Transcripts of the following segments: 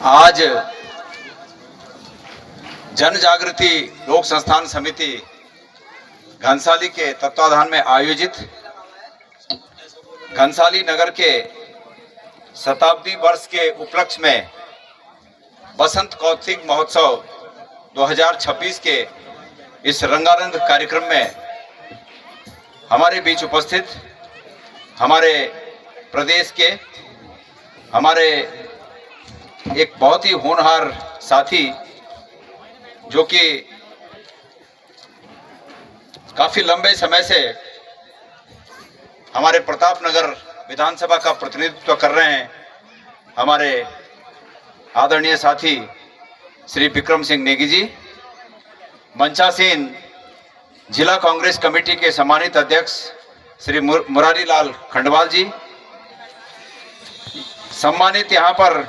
आज जन जागृति लोक संस्थान समिति घनसाली के तत्वाधान में आयोजित घनसाली नगर के शताब्दी वर्ष के उपलक्ष्य में बसंत कौतिक महोत्सव 2026 के इस रंगारंग कार्यक्रम में हमारे बीच उपस्थित हमारे प्रदेश के हमारे एक बहुत ही होनहार साथी जो कि काफी लंबे समय से हमारे प्रतापनगर विधानसभा का प्रतिनिधित्व कर रहे हैं, हमारे आदरणीय साथी श्री विक्रम सिंह नेगी जी, मंचासीन जिला कांग्रेस कमेटी के सम्मानित अध्यक्ष श्री मुरारी लाल खंडवाल जी, सम्मानित यहाँ पर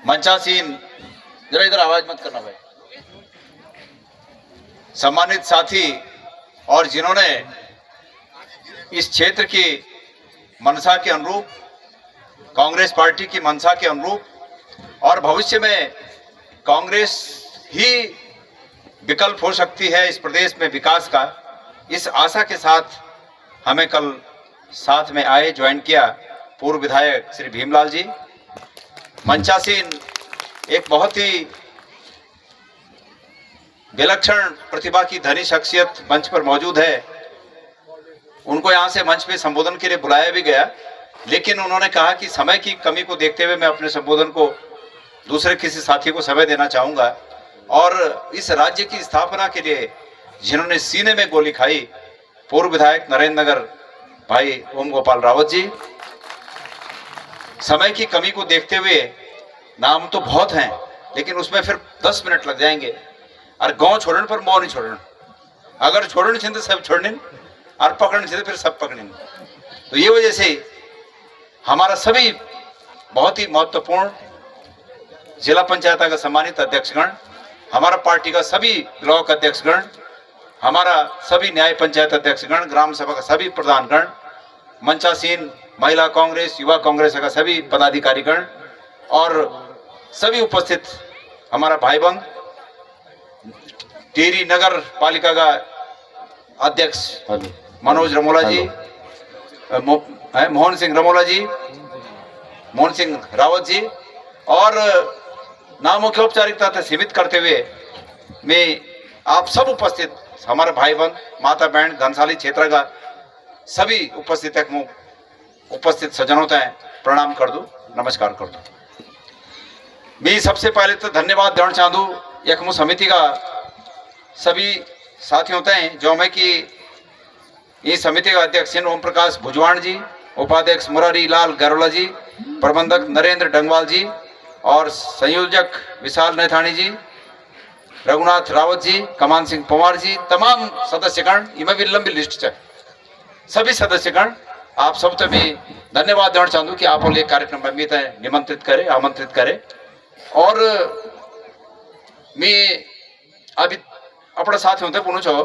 मंचासीन, जरा इधर आवाज मत करना भाई, सम्मानित साथी और जिन्होंने इस क्षेत्र की मंशा के अनुरूप, कांग्रेस पार्टी की मंशा के अनुरूप और भविष्य में कांग्रेस ही विकल्प हो सकती है इस प्रदेश में विकास का, इस आशा के साथ हमें कल साथ में आए, ज्वाइन किया पूर्व विधायक श्री भीमलाल जी। मंचासीन एक बहुत ही विलक्षण प्रतिभा की धनी शख्सियत मंच पर मौजूद है। उनको यहाँ से मंच पे संबोधन के लिए बुलाया भी गया, लेकिन उन्होंने कहा कि समय की कमी को देखते हुए मैं अपने संबोधन को दूसरे किसी साथी को समय देना चाहूंगा। और इस राज्य की स्थापना के लिए जिन्होंने सीने में गोली खाई, पूर्व विधायक नरेंद्र नगर भाई ओम गोपाल रावत जी। समय की कमी को देखते हुए नाम तो बहुत हैं, लेकिन उसमें फिर 10 मिनट लग जाएंगे। और गांव छोड़ने पर मोह नहीं छोड़ना, अगर छोड़ने चाहिए तो सब छोड़ने और पकड़ने चाहिए फिर सब पकड़ने। तो ये वजह से हमारा सभी बहुत ही महत्वपूर्ण जिला पंचायत का सम्मानित अध्यक्षगण, हमारा पार्टी का सभी ब्लॉक अध्यक्षगण, हमारा सभी न्याय पंचायत अध्यक्षगण, ग्राम सभा का सभी प्रधानगण, मंचासीन महिला कांग्रेस, युवा कांग्रेस का सभी पदाधिकारीगण और सभी उपस्थित हमारा भाई बंद, टिहरी नगर पालिका का अध्यक्ष मनोज रमोला जी, मोहन सिंह रमोला जी, मोहन सिंह रावत जी, और नामों की औपचारिकता से सीमित करते हुए मैं आप सब उपस्थित हमारे भाई बंद, माता बहन, घनसाली क्षेत्र का सभी उपस्थित सज्जनों तय प्रणाम कर दूं, नमस्कार कर दूं। मैं सबसे पहले तो धन्यवाद देना चाहूँ यकमु समिति का सभी साथियों तय, जो मैं कि इस समिति का अध्यक्ष ओम प्रकाश भुजवाण जी, उपाध्यक्ष मुरारी लाल गरोला जी, प्रबंधक नरेंद्र डंगवाल जी और संयोजक विशाल नैथानी जी, रघुनाथ रावत जी, कमान सिंह पवार जी, तमाम सदस्यगण, इनमें भी लंबी लिस्ट है, सभी सदस्यगण आप सब तो मैं धन्यवाद देना चाहूँ कि आप लोग कार्यक्रम में भी निमंत्रित करें, आमंत्रित करें। और मैं अभी अपना साथ होते पूछो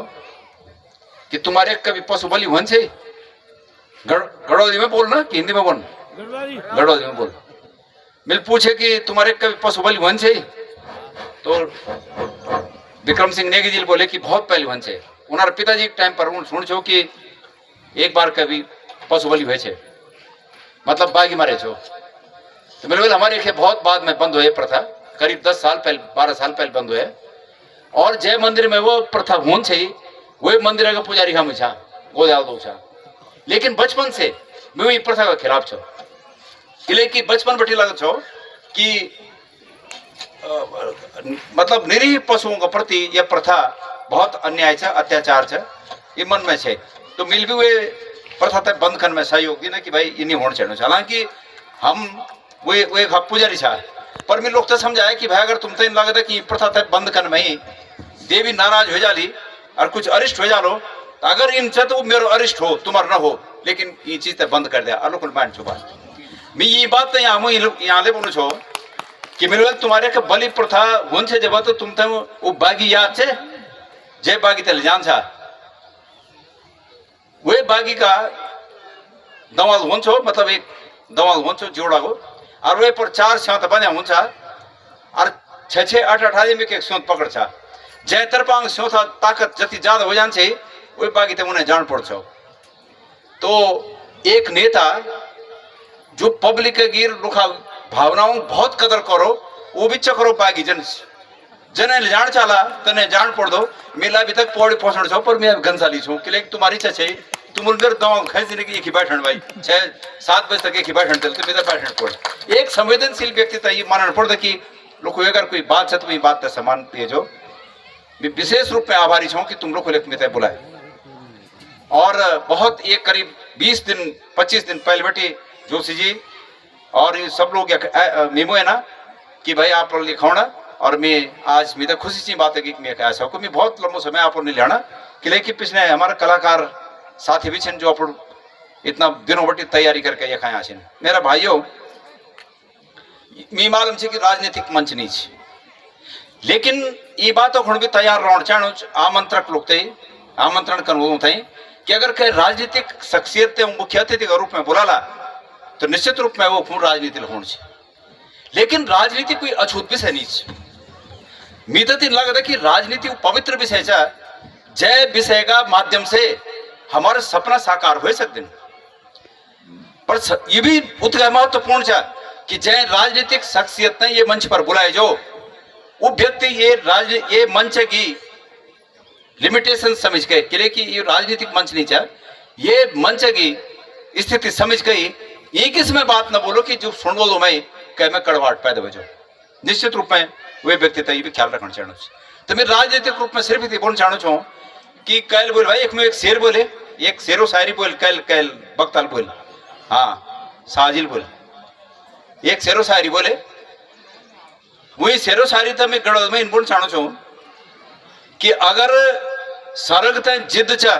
कि तुम्हारे कभी पशु बलि हुन से गढ़ौदी में बोलना कि हिंदी में बोल, गढ़ौदी में बोल। मिल पूछे कि तुम्हारे कभी पशु बलि हुन से, तो विक्रम सिंह नेगी जी बोले कि बहुत पहले हुन से, उन्हार पिताजी के टाइम पर सुन छो कि एक बार कभी पशु बलि हुए छे, मतलब बागी मारे छो। तो मेरे बोले हमारे एक बहुत बाद में बंद हुए प्रथा, करीब 10 साल पहले, 12 साल पहले बंद हुए। और जय मंदिर में वो प्रथा होन छे, वही मंदिर का पुजारी हम छा गोदाल दो छा, लेकिन बचपन से मैं वही प्रथा का खिलाफ छो, इसलिए कि बचपन बैठी लग छो कि मतलब निरीह पशुओं के प्रति यह प्रथा बहुत अन्याय है, अत्याचार है, ये मन में है। तो मिल भी वे प्रथा तक बंद करने में सहयोग दी ना कि भाई इन्हीं होना चाहिए। हालांकि हम वे पुजारी छा, पर मैं लोग तो समझाया कि भाई अगर तुम तो इन लगता है कि प्रथा तक बंद करने में ही देवी नाराज हो जाली और कुछ अरिष्ट हो जालो, तो अगर इनसे तो मेरो अरिष्ट हो तुम्हारा ना हो, लेकिन ये चीज तक बंद कर दिया अनुकूल मान छुपा। मैं ये बात तो यहाँ ले बोलू छो कि मेरे तुम्हारे के बलि प्रथा होन छे जब तो तुम तो वो बागी याद छे, जय बागी तले जान छा, वे बागी का दवाल हुन्छ, मतलब एक दवाल हुन्छ जोडाको और वे पर 4 स्योत बने हुन्छ और 6 8 8 आदमी के स्योत पकड़ छ जय तरपांग स्योत ताकत जति ज्यादा हो जान्छ वे बाकी ते उन्हें जान पड़छ। तो एक नेता जो पब्लिक के गिर रुखा भावनाओं बहुत कदर करो वो भी चक्रो बागी जने जान चाला तने जान पड़ दो मेला अभी तक पौड़ी पहुंचना छो पर मैं गंसाली छूँ कि तुम्हारी इच्छा चाहिए तुम मेरे दवा खेचने की एक ही बैठन भाई 6 7 बजे तक एक ही बैठन चलते मेरा बैठन पड़ एक संवेदनशील व्यक्ति था ये मानना पड़ता कि लोग अगर कोई बात है तो बात सम्मान पिए जो विशेष रूप में आभारी छूँ कि तुम लोग को लेकर बुलाए। और बहुत एक करीब 20 दिन 25 दिन पहले बैठी जोशी जी और ये सब लोग मेमो है ना कि भाई आप लोग लिखाओना और मैं आज मेरा खुशी सी बात है कि मैं ऐसा हूँ मैं बहुत लंबो समय आप नहीं लियाना कि लेकिन पिछले हमारा कलाकार साथी भी छन जो आप इतना दिनों बटी तैयारी करके ये खाया छन। मेरा भाइयों मी मालूम है कि राजनीतिक मंच नहीं है लेकिन ये बातों को भी तैयार रहना चाहूँ आमंत्रक लोग आमंत्रण करना थे कि अगर कहीं राजनीतिक शख्सियत मुख्य अतिथि के रूप में बुलाला तो निश्चित रूप में वो खून राजनीति होना चाहिए। लेकिन राजनीति कोई अछूत विषय नहीं है। मीत लगता कि राजनीति पवित्र विषय है जय विषय का माध्यम से हमारे सपना साकार हो सकते हैं। पर ये भी उतना महत्वपूर्ण है कि जय राजनीतिक शख्सियत ने ये मंच पर बुलाए जो वो व्यक्ति ये मंच की लिमिटेशन समझ गए कि ये राजनीतिक मंच नहीं चाह ये मंच की स्थिति समझ गई एक इसमें बात ना बोलो कि जो सुन बोलो मैं कह मैं कड़वाहट पैदा हो जाओ। निश्चित रूप में वे व्यक्ति ये भी ख्याल रखना चाहूँ। तो मैं राजनीतिक रूप में सिर्फ ये बोलना चाहूँ छूँ कि कैल बोल भाई एक शेर बोले एक शेरो शायरी बोल कैल कैल बक्ताल बोल हाँ साजिल बोल एक शेरो शायरी बोले वही शेरो शायरी तो मैं गढ़ में बोलना चाहूँ छूँ कि अगर सरगते जिद चा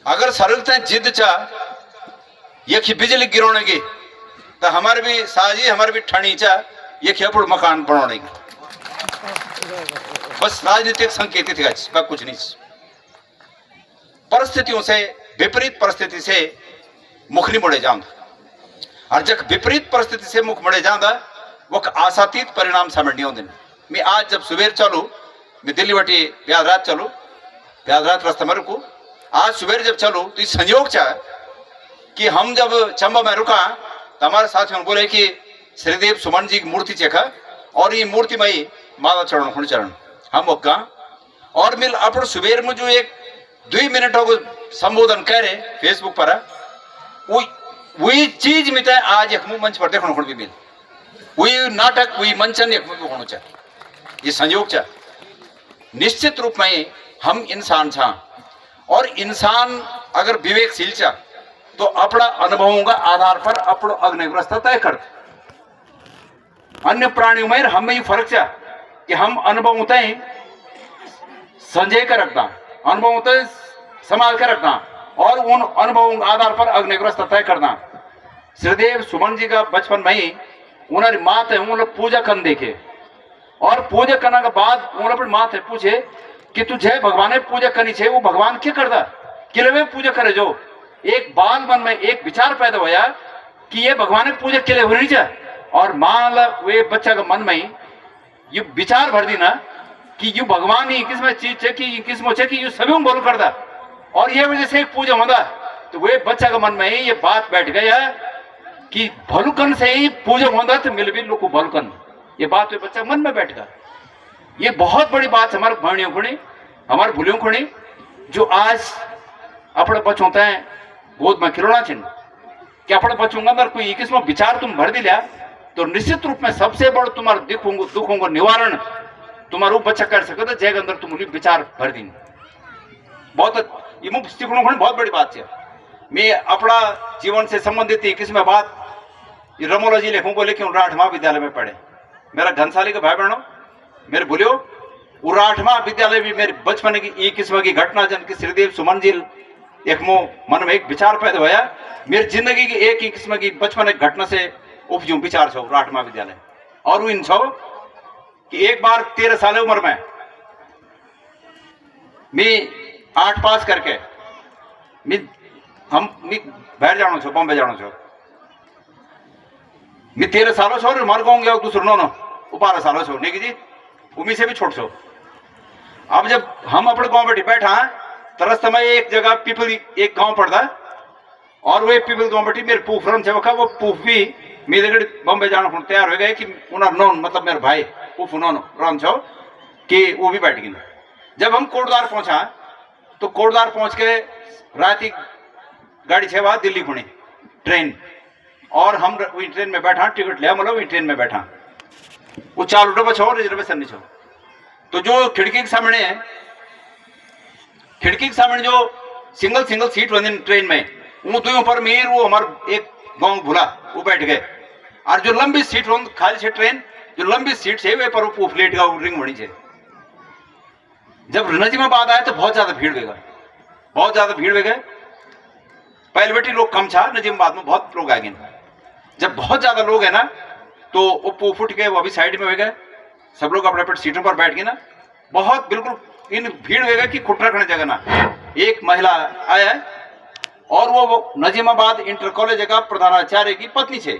अगर सरगते जिद चा ये बिजली गिराने की तो हमारे भी साजी हमारे भी ठणी चा ये खेपुड़ मकान बनाने की बस राजनीतिक संकेत थी कुछ नहीं। परिस्थितियों से विपरीत परिस्थिति से मुख नहीं मुड़े जाऊंगा और जब विपरीत परिस्थिति से मुख मुड़े जाऊंगा वो आशातीत परिणाम सामने नहीं होते। मैं आज जब सुबह चलू मैं दिल्ली बटी ब्याज रात रास्ता में रुकू आज सुबह जब चलू तो ये संयोग चाह कि हम जब चंबा में रुका तो हमारे साथियों ने बोले कि श्रीदेव सुमन जी की मूर्ति चेखा और ये मूर्ति में ही माला चरण खुण चरण हम ओका और मिल अपन सुबह में जो एक 2 मिनटों को संबोधन कह रहे फेसबुक पर वही चीज मिलता है आज एक मंच पर देखने को भी मिल वही नाटक वही मंचन एक होना चाहिए। ये संयोग चाह निश्चित रूप में हम इंसान छा और इंसान अगर विवेकशील चा तो अपना अनुभवों का आधार पर अपना अग्निग्रस्त तय करते। अन्य प्राणियों में हम में फर्क चा कि हम अनुभव तय संजय कर रखना अनुभव तय संभाल कर रखना और उन अनुभवों के आधार पर अग्निग्रस्त तय करना। श्रीदेव सुमन जी का बचपन में ही उन्होंने मात है उन्होंने पूजा कर देखे और पूजा करने के बाद उन्होंने मात है पूछे कि तुझे भगवान ने पूजा करनी चाहिए वो भगवान क्या करता किले में पूजा करे जो एक बाल मन में एक विचार पैदा होया कि ये भगवान ने पूजा के लिए होनी चाहिए और मान वे बच्चा के मन में ये विचार भर दी ना कि यू भगवान ही किसमें चीज है कि किसमें है कि यू सभी बोल करता और ये वजह से एक पूजा होता तो वे बच्चा के मन में ये बात बैठ गया कि भलुकन से ही पूजा होता तो मिल भी लोग को भलुकन ये बात वे बच्चा मन में बैठ गया। ये बहुत बड़ी बात है हमारे भाइयों को नहीं हमारे भूलियों को नहीं जो आज अपने बच्चों तय बोध में खिलौना चिन्ह कि अपने बच्चों के अंदर कोई किस्म विचार तुम भर दिया तो निश्चित रूप में सबसे बड़ा तुम्हारे दुखों को निवारण तुम्हारा बच्चा कर सके तो जय अंदर तुम विचार भर दी बहुत ये बहुत बड़ी बात है। मैं अपना जीवन से संबंधित किस्म बात रमोला जी लिखूंगा लेकिन 8वां विद्यालय में पढ़े मेरा घनसाली का भाई बहनों मेरे बोलियो वो 8वां विद्यालय में मेरे बचपन की एक किस्म की घटना जन की श्रीदेव सुमन जी एक मन में एक विचार पैदा होया मेरी जिंदगी की एक ही किस्म की बचपन एक घटना से उपजू विचार छो 8वां विद्यालय और वो इन छो कि एक बार 13 साल उम्र में मैं 8 पास करके मैं बाहर जाना छो बॉम्बे जाना छो मैं 13 सालों छो मार कहूंगे दूसरो नो वो 12 सालों छो नहीं जी उम्मीद से भी छोट छो। अब जब हम अपने गांव बैठे बैठा तरस समय एक जगह पीपल एक गांव पड़ता और वो पीपल गांव बैठी मेरे पूफ रन थे वो पूफ भी मेरे बॉम्बे जाना तैयार हो गए कि उन्हें नॉन मतलब मेरे भाई पूफ नॉन रन छो कि वो भी बैठ गई। जब हम कोटद्वार पहुंचा तो कोटद्वार पहुंच के रात ही गाड़ी छे वहां दिल्ली खुणी ट्रेन और हम वही ट्रेन में बैठा टिकट लिया मतलब वही ट्रेन में बैठा वो 4 डब्बा छो रिजर्वेशन नहीं छो। तो जो खिड़की के सामने है खिड़की के सामने जो सिंगल सीट बनी ट्रेन में वो दोनों पर मीर वो हमारे एक गांव भूला वो बैठ गए और जो लंबी सीट खाली छे ट्रेन जो लंबी सीट है वे पर वो प्लेट का रिंग बनी है। जब नजीमाबाद आया तो बहुत ज्यादा भीड़ वेगा बहुत ज्यादा भीड़ वेगा पहले बेटी लोग कम छा नजीमाबाद में बहुत लोग आ गए। जब बहुत ज्यादा लोग है ना तो वो फुट के वो अभी साइड में हो गए सब लोग अपने अपने सीटों पर बैठ गए ना बहुत बिल्कुल इन भीड़ वेगा कि खुट रखने जगह ना। एक महिला आया और वो नजीमाबाद इंटर कॉलेज का प्रधानाचार्य की पत्नी छे।